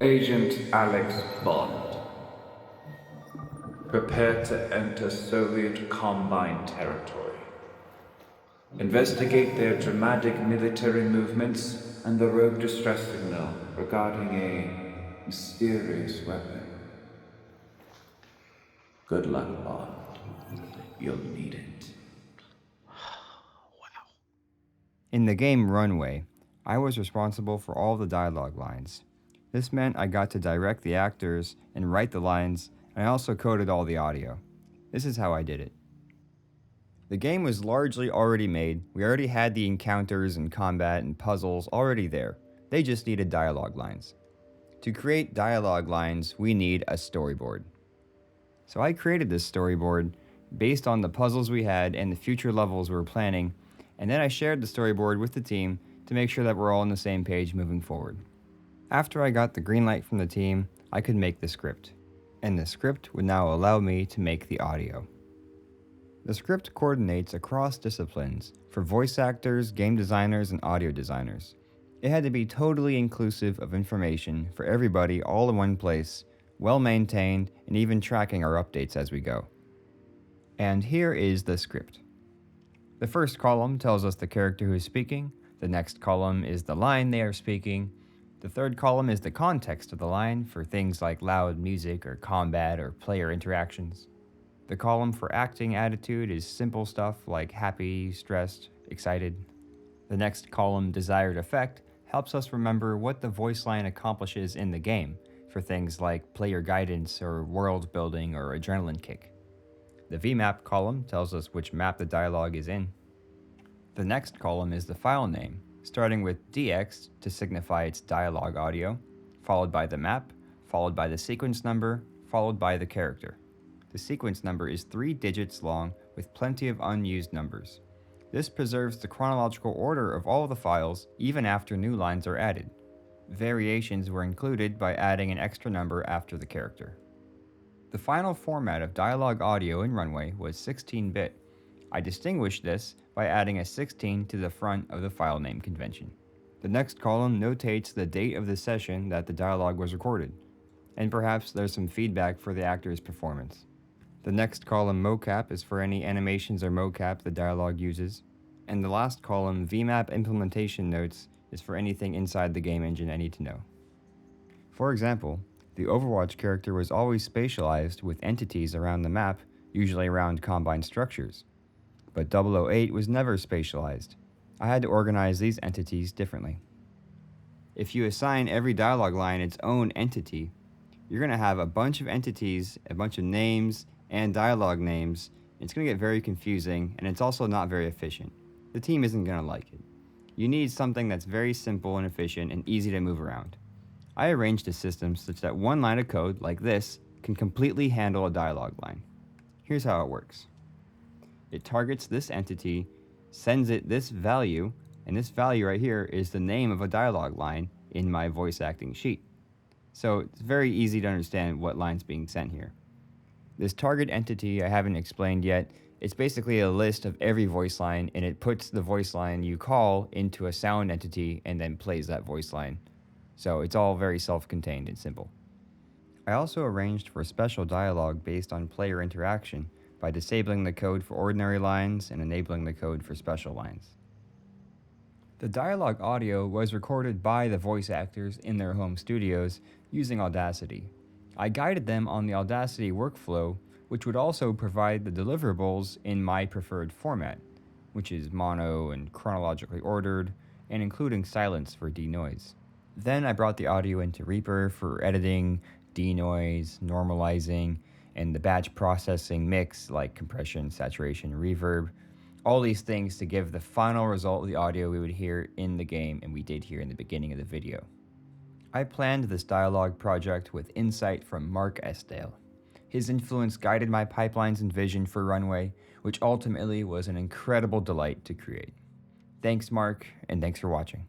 Agent Alyx Bond. Prepare to enter Soviet Combine territory. Investigate their dramatic military movements and the rogue distress signal regarding a mysterious weapon. Good luck, Bond. You'll need it. In the game Runway, I was responsible for all the dialogue lines. This meant I got to direct the actors and write the lines, and I also coded all the audio. This is how I did it. The game was largely already made. We already had the encounters and combat and puzzles already there. They just needed dialogue lines. To create dialogue lines, we need a storyboard. So I created this storyboard based on the puzzles we had and the future levels we were planning, and then I shared the storyboard with the team to make sure that we're all on the same page moving forward. After I got the green light from the team, I could make the script, and the script would now allow me to make the audio. The script coordinates across disciplines for voice actors, game designers, and audio designers. It had to be totally inclusive of information for everybody all in one place, well maintained, and even tracking our updates as we go. And here is the script. The first column tells us the character who is speaking, the next column is the line they are speaking, the third column is the context of the line for things like loud music or combat or player interactions. The column for acting attitude is simple stuff like happy, stressed, excited. The next column, desired effect, helps us remember what the voice line accomplishes in the game for things like player guidance or world building or adrenaline kick. The VMAP column tells us which map the dialogue is in. The next column is the file name, starting with DX to signify its dialogue audio, followed by the map, followed by the sequence number, followed by the character. The sequence number is 3 digits long with plenty of unused numbers. This preserves the chronological order of all the files even after new lines are added. Variations were included by adding an extra number after the character. The final format of dialogue audio in Runway was 16-bit. I distinguished this by adding a 16 to the front of the file name convention. The next column notates the date of the session that the dialogue was recorded, and perhaps there's some feedback for the actor's performance. The next column, mocap, is for any animations or mocap the dialogue uses, and the last column, VMAP implementation notes, is for anything inside the game engine I need to know. For example, the Overwatch character was always spatialized with entities around the map, usually around combined structures. But 008 was never spatialized. I had to organize these entities differently. If you assign every dialogue line its own entity, you're going to have a bunch of entities, a bunch of names, and dialogue names. It's going to get very confusing, and it's also not very efficient. The team isn't going to like it. You need something that's very simple and efficient and easy to move around. I arranged a system such that one line of code, like this, can completely handle a dialogue line. Here's how it works. It targets this entity, sends it this value, and this value right here is the name of a dialogue line in my voice acting sheet. So it's very easy to understand what line's being sent here. This target entity I haven't explained yet. It's basically a list of every voice line, and it puts the voice line you call into a sound entity and then plays that voice line. So it's all very self-contained and simple. I also arranged for special dialogue based on player interaction by disabling the code for ordinary lines and enabling the code for special lines. The dialogue audio was recorded by the voice actors in their home studios using Audacity. I guided them on the Audacity workflow, which would also provide the deliverables in my preferred format, which is mono and chronologically ordered, and including silence for denoise. Then I brought the audio into Reaper for editing, denoise, normalizing, and the batch processing mix like compression, saturation, reverb, all these things to give the final result of the audio we would hear in the game and we did here in the beginning of the video. I planned this dialogue project with insight from Mark Esdale. His influence guided my pipelines and vision for Runway, which ultimately was an incredible delight to create. Thanks, Mark, and thanks for watching.